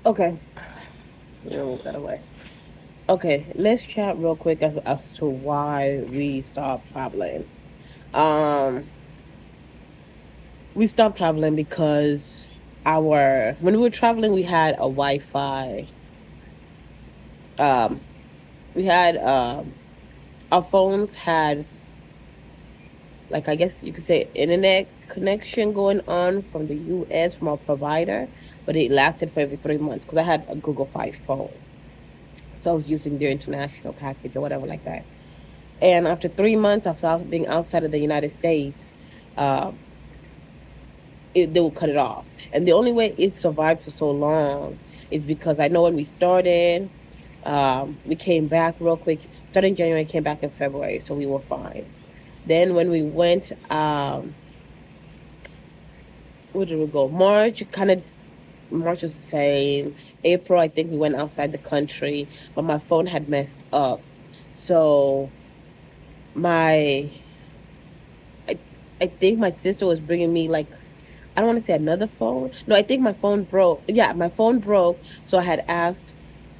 Okay, we'll move that away. Okay, let's chat real quick as to why we stopped traveling. Um, we stopped traveling because our when we were traveling, we had a Wi-Fi. Um, we had our phones had, like, I guess you could say, internet connection going on from the U.S. from our provider, but it lasted for every 3 months because I had a Google Fi phone, so I was using their international package or whatever like that. And after 3 months of being outside of the United States, um, they will cut it off. And the only way it survived for so long is because I know when we started, we came back real quick. Started in January, came back in February, so we were fine. Then when we went, where did we go? March was the same. April, I think we went outside the country, but my phone had messed up. So my I I think my sister was bringing me, like, I don't want to say another phone. No, I think my phone broke. Yeah, my phone broke. So I had asked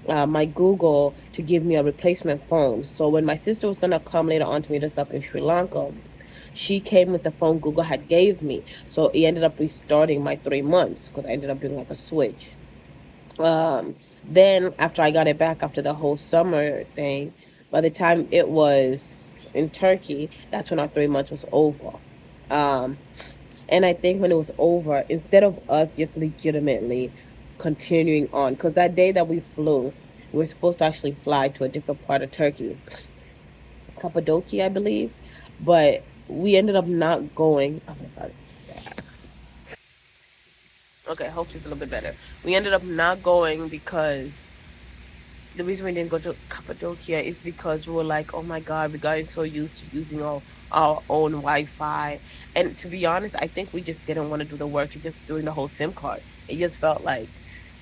my Google to give me a replacement phone. So when my sister was gonna come later on to meet us up in Sri Lanka, she came with the phone Google had gave me. So it ended up restarting my 3 months because I ended up doing like a switch. Um, then after I got it back after the whole summer thing, by the time it was in Turkey, that's when our 3 months was over. Um, and I think when it was over, instead of us just legitimately continuing on, because that day that we flew, we were supposed to actually fly to a different part of Turkey, Cappadocia, I believe, but we ended up not going. Oh my God, it's bad. Okay, hopefully it's a little bit better. We ended up not going because the reason we didn't go to Cappadocia is because we were like, oh my God, we got so used to using our own Wi-Fi. And to be honest, I think we just didn't want to do the work of just doing the whole SIM card. It just felt like,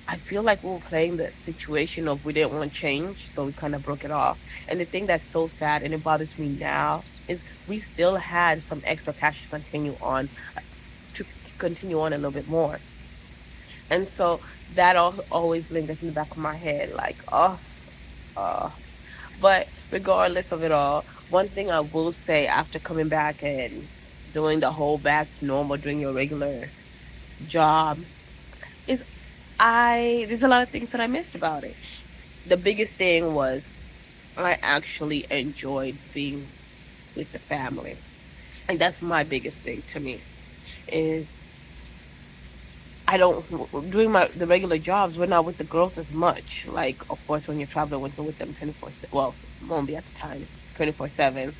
I feel like we were playing the situation of we didn't want change, so we kind of broke it off. And the thing that's so sad and it bothers me now is we still had some extra cash to continue on a little bit more. And so that always lingers in the back of my head, like, oh, uh, but regardless of it all, one thing I will say after coming back and doing the whole back to normal, doing your regular job, is there's a lot of things that I missed about it. The biggest thing was I actually enjoyed being with the family. And that's my biggest thing to me is I don't doing my the regular jobs. We're not with the girls as much. Like, of course, when you're traveling, with them 24. Well, won't be at the time 24/7.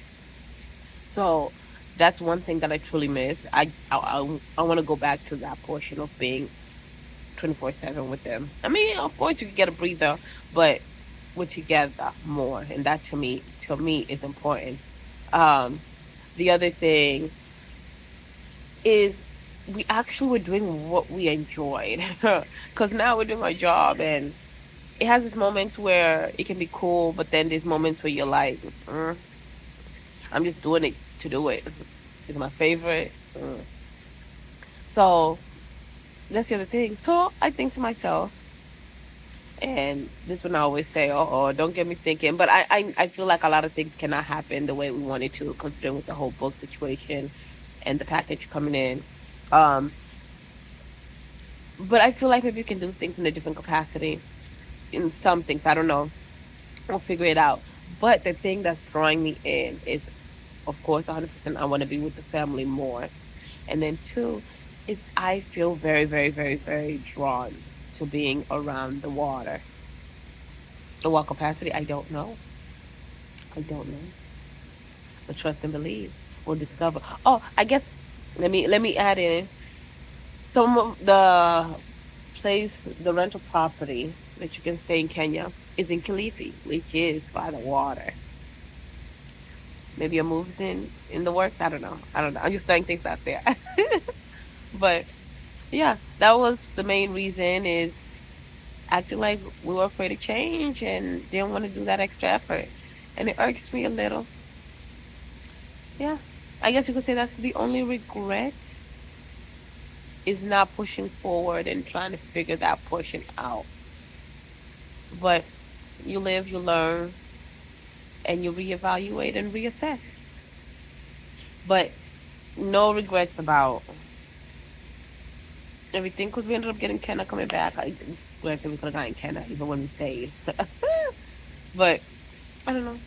So that's one thing that I truly miss. I want to go back to that portion of being 24/7 with them. I mean, of course, you can get a breather, but we're together more, and that to me is important. Um, the other thing is we actually were doing what we enjoyed, because now we're doing our job, and it has its moments where it can be cool, but then there's moments where you're like, I'm just doing it to do it. It's my favorite. So that's the other thing. So I think to myself, and this one I always say, oh, don't get me thinking. But I feel like a lot of things cannot happen the way we wanted to, considering with the whole book situation and the package coming in. Um, but I feel like maybe you can do things in a different capacity. In some things, I don't know. We'll figure it out. But the thing that's drawing me in is, of course, 100%, I want to be with the family more. And then two is I feel very, very, very, very drawn to being around the water. In what capacity? I don't know. I don't know. But trust and believe. We'll discover. Oh, I guess let me add in some of the rental property that you can stay in Kenya is in Kilifi, which is by the water. Maybe a move's in the works. I don't know. I don't know. I'm just throwing things out there. But yeah, that was the main reason is acting like we were afraid of change and didn't want to do that extra effort. And it irks me a little. Yeah. I guess you could say that's the only regret is not pushing forward and trying to figure that portion out. But you live, you learn, and you reevaluate and reassess. But no regrets about everything because we ended up getting Kenna coming back. Granted, we could have gotten Kenna even when we stayed. But I don't know.